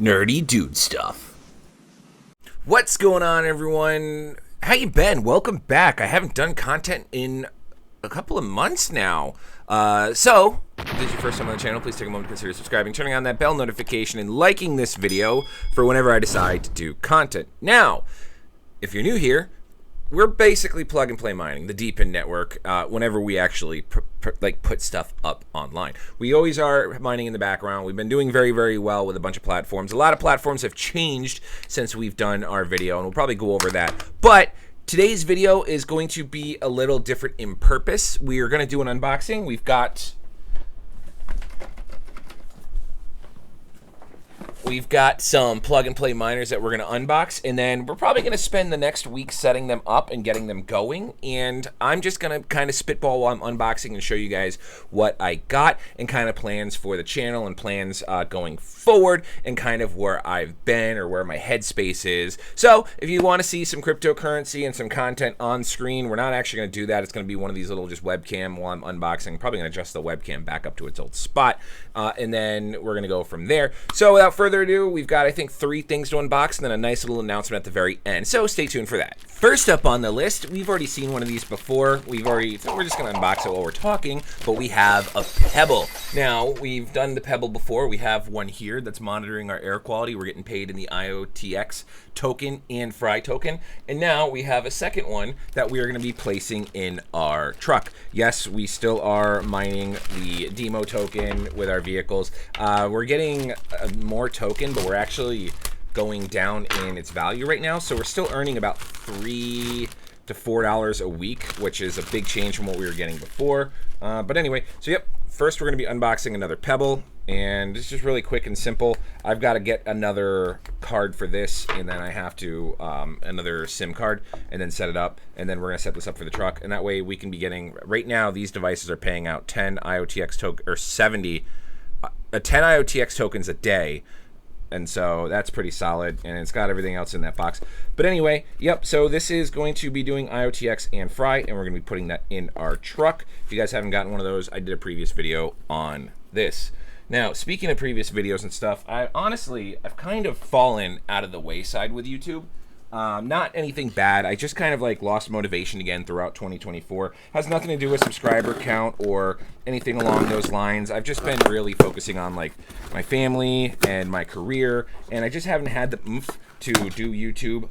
nerdy dude stuff. What's going on, everyone? How you been? Welcome back. I haven't done content in a couple of months now. So, if this is your first time on the channel, please take a moment to consider subscribing, turning on that bell notification, and liking this video for whenever I decide to do content. Now, if you're new here, we're basically plug and play mining, the deep in network, whenever we actually put stuff up online. We always are mining in the background. We've been doing very, very well with a bunch of platforms. A lot of platforms have changed since we've done our video, and we'll probably go over that. But today's video is going to be a little different in purpose. We are going to do an unboxing. We've got some plug and play miners that we're going to unbox, and then we're probably going to spend the next week setting them up and getting them going. And I'm just going to kind of spitball while I'm unboxing and show you guys what I got and kind of plans for the channel and plans going forward and kind of where I've been or where my headspace is. So if you want to see some cryptocurrency and some content on screen, we're not actually going to do that. It's going to be one of these little just webcam while I'm unboxing. Probably going to adjust the webcam back up to its old spot, and then we're going to go from there. So without further ado, we've got, I think, 3 things to unbox and then a nice little announcement at the very end. So stay tuned for that. First up on the list, we've already seen one of these before. We're just going to unbox it while we're talking, but we have a Pebble. Now, we've done the Pebble before. We have one here that's monitoring our air quality. We're getting paid in the IOTX token and Fry token. And now we have a second one that we are going to be placing in our truck. Yes, we still are mining the demo token with our vehicles. We're getting more token, but we're actually going down in its value right now. So we're still earning about $3 to $4 a week, which is a big change from what we were getting before. But anyway, so yep, first we're going to be unboxing another Pebble. And it's just really quick and simple. I've got to get another card for this, and then I have to, another SIM card, and then set it up, and then we're going to set this up for the truck, and that way we can be getting, right now these devices are paying out 10 IOTX token, or 10 IOTX tokens a day, and so that's pretty solid, and it's got everything else in that box. But anyway, yep, so this is going to be doing IOTX and Fry, and we're going to be putting that in our truck. If you guys haven't gotten one of those, I did a previous video on this. Now, speaking of previous videos and stuff, I've kind of fallen out of the wayside with YouTube. Not anything bad. I just kind of like lost motivation again throughout 2024. Has nothing to do with subscriber count or anything along those lines. I've just been really focusing on like my family and my career, and I just haven't had the oomph to do YouTube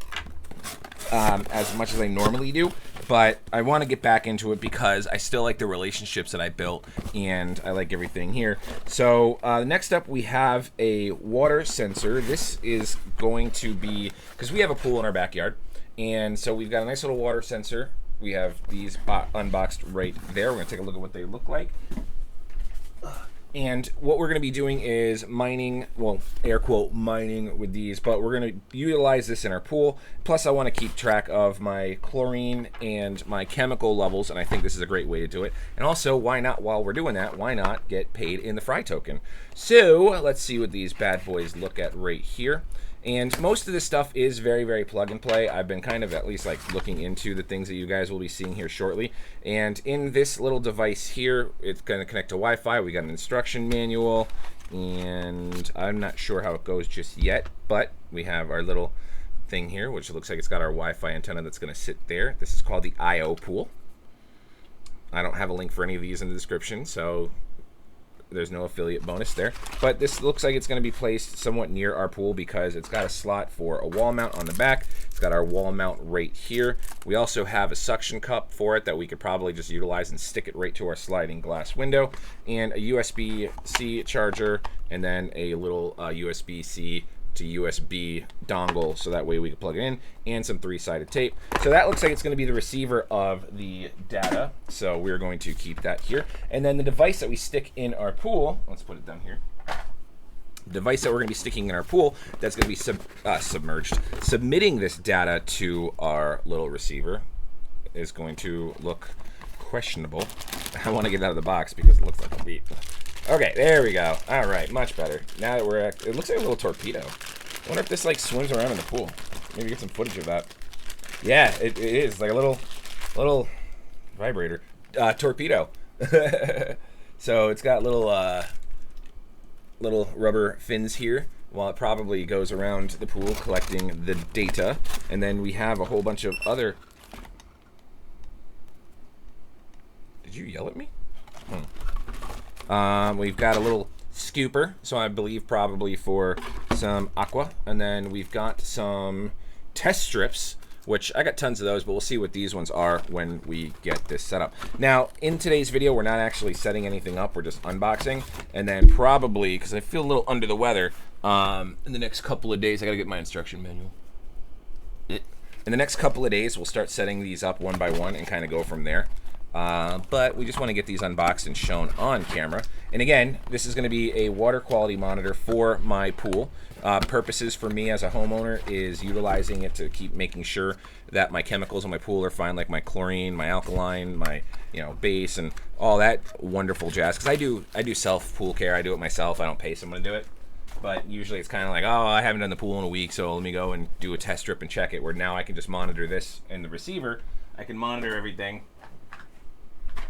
as much as I normally do. But I want to get back into it because I still like the relationships that I built, and I like everything here. So next up, we have a water sensor. This is going to be, because we have a pool in our backyard, and so we've got a nice little water sensor. We have these unboxed right there. We're going to take a look at what they look like. And what we're going to be doing is mining, well, air quote, mining with these, but we're going to utilize this in our pool. Plus, I want to keep track of my chlorine and my chemical levels, and I think this is a great way to do it. And also, why not, while we're doing that, why not get paid in the Fry token? So, let's see what these bad boys look at right here. And most of this stuff is very, very plug and play. I've been kind of at least like looking into the things that you guys will be seeing here shortly. And in this little device here, it's going to connect to Wi-Fi. We got an instruction manual, and I'm not sure how it goes just yet, but we have our little thing here, which looks like it's got our Wi-Fi antenna that's going to sit there. This is called the IO pool. I don't have a link for any of these in the description, so there's no affiliate bonus there, but this looks like it's going to be placed somewhat near our pool because it's got a slot for a wall mount on the back. It's got our wall mount right here. We also have a suction cup for it that we could probably just utilize and stick it right to our sliding glass window, and a USB-C charger, and then a little USB-C to USB dongle, so that way we can plug it in, and some 3-sided tape. So that looks like it's going to be the receiver of the data, so we're going to keep that here. And then the device that we stick in our pool, let's put it down here. The device that we're going to be sticking in our pool that's going to be submitting this data to our little receiver is going to look questionable. I want to get it out of the box because it looks like a beat. Okay, there we go. All right, much better. Now that we're at, it looks like a little torpedo. I wonder if this like swims around in the pool. Maybe get some footage of that. Yeah, it is like a little vibrator torpedo. So it's got little rubber fins here while it probably goes around the pool collecting the data. And then we have a whole bunch of other... Did you yell at me? We've got a little scooper, so I believe probably for some aqua. And then we've got some test strips, which I got tons of those, but we'll see what these ones are when we get this set up. Now, in today's video, we're not actually setting anything up. We're just unboxing. And then probably, because I feel a little under the weather, in the next couple of days, I got to get my instruction manual. In the next couple of days, we'll start setting these up one by one and kind of go from there. But we just want to get these unboxed and shown on camera. And again, this is going to be a water quality monitor for my pool. Purposes for me as a homeowner is utilizing it to keep making sure that my chemicals in my pool are fine, like my chlorine, my alkaline, my base, and all that wonderful jazz. Because I do self pool care. I do it myself. I don't pay someone to do it. But usually it's kind of like, oh, I haven't done the pool in a week, so let me go and do a test strip and check it. Where now I can just monitor this in the receiver. I can monitor everything.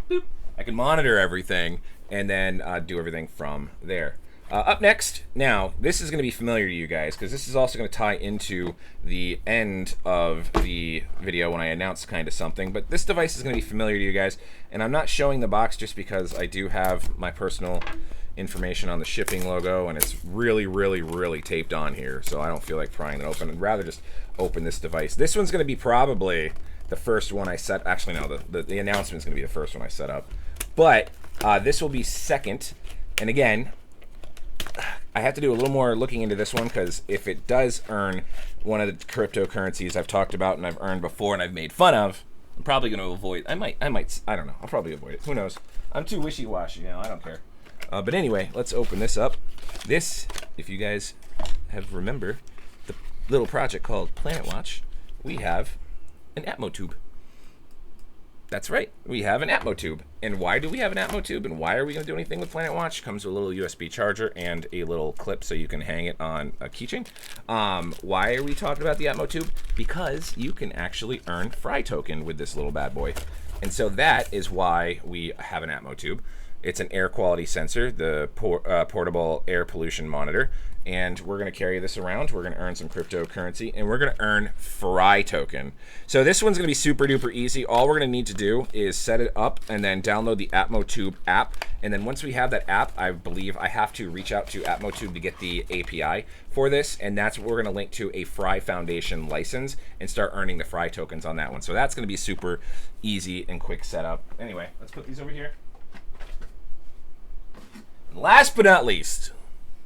Boop. I can monitor everything and then do everything from there. Up next, now, this is going to be familiar to you guys because this is also going to tie into the end of the video when I announce kind of something. But this device is going to be familiar to you guys, and I'm not showing the box just because I do have my personal information on the shipping logo, and it's really, really, really taped on here, so I don't feel like prying it open. I'd rather just open this device. This one's going to be probably the first one I set. Actually, no, the announcement's going to be the first one I set up. But this will be second, and again, I have to do a little more looking into this one because if it does earn one of the cryptocurrencies I've talked about and I've earned before and I've made fun of, I'm probably going to avoid. I don't know. I'll probably avoid it. Who knows? I'm too wishy-washy, I don't care. But anyway, let's open this up. This, if you guys have remember the little project called Planet Watch, we have an Atmotube. That's right, we have an Atmotube. And why do we have an Atmotube? And why are we going to do anything with Planet Watch? Comes with a little USB charger and a little clip so you can hang it on a keychain. Why are we talking about the Atmotube? Because you can actually earn Fry token with this little bad boy. And so that is why we have an Atmotube. It's an air quality sensor, the portable air pollution monitor, and we're going to carry this around. We're going to earn some cryptocurrency, and we're going to earn Fry token. So this one's going to be super duper easy. All we're going to need to do is set it up and then download the Atmotube app. And then once we have that app, I believe I have to reach out to Atmotube to get the API for this, and that's what we're going to link to a Fry Foundation license and start earning the Fry tokens on that one. So that's going to be super easy and quick setup. Anyway, let's put these over here. Last but not least,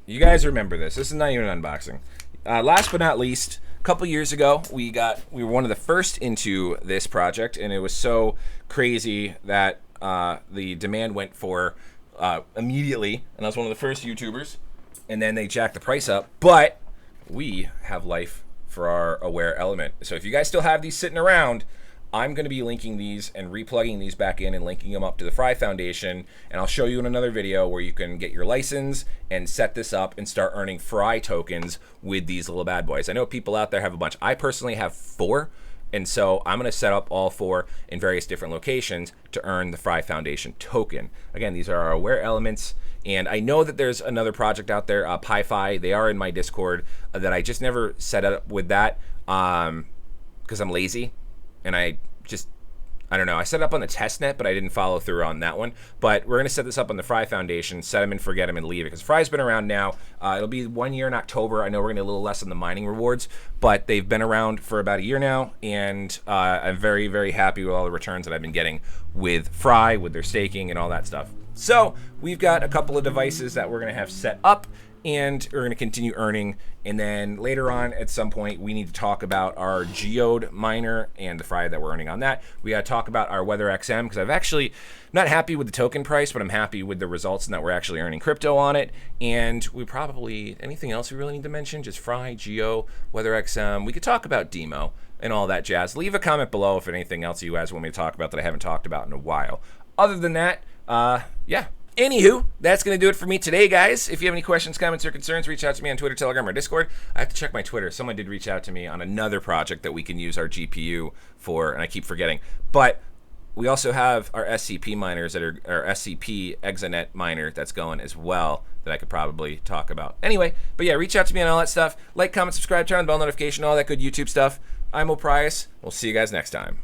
you guys remember this. This is not even an unboxing. Last but not least, a couple years ago, we were one of the first into this project, and it was so crazy that the demand went for immediately, and I was one of the first YouTubers, and then they jacked the price up. But we have life for our awair element. So if you guys still have these sitting around, I'm going to be linking these and replugging these back in and linking them up to the Fry Foundation, and I'll show you in another video where you can get your license and set this up and start earning Fry tokens with these little bad boys. I know people out there have a bunch. I personally have 4, and so I'm going to set up all 4 in various different locations to earn the Fry Foundation token. Again, these are our awair elements, and I know that there's another project out there, Pi-Fi. They are in my Discord that I just never set up with that because I'm lazy. And I don't know. I set it up on the test net, but I didn't follow through on that one. But we're going to set this up on the Fry Foundation, set them and forget them and leave it. Because Fry's been around now. It'll be 1 year in October. I know we're going to get a little less on the mining rewards, but they've been around for about a year now. And I'm very, very happy with all the returns that I've been getting with Fry, with their staking and all that stuff. So we've got a couple of devices that we're going to have set up, and we're going to continue earning. And then later on, at some point, we need to talk about our CudoMiner and the Fry that we're earning on that. We got to talk about our weatherxm, because I've actually not happy with the token price, but I'm happy with the results and that we're actually earning crypto on it. And we probably, anything else we really need to mention? Just Fry, Geo, weatherxm. We could talk about Demo and all that jazz. Leave a comment below if anything else you guys want me to talk about that I haven't talked about in a while. Other than that, yeah. Anywho, that's going to do it for me today, guys. If you have any questions, comments, or concerns, reach out to me on Twitter, Telegram, or Discord. I have to check my Twitter. Someone did reach out to me on another project that we can use our GPU for, and I keep forgetting. But we also have our SCP miners that are, our SCP Exanet miner that's going as well that I could probably talk about. Anyway, but yeah, reach out to me on all that stuff. Like, comment, subscribe, turn on the bell notification, all that good YouTube stuff. I'm Oprius. We'll see you guys next time.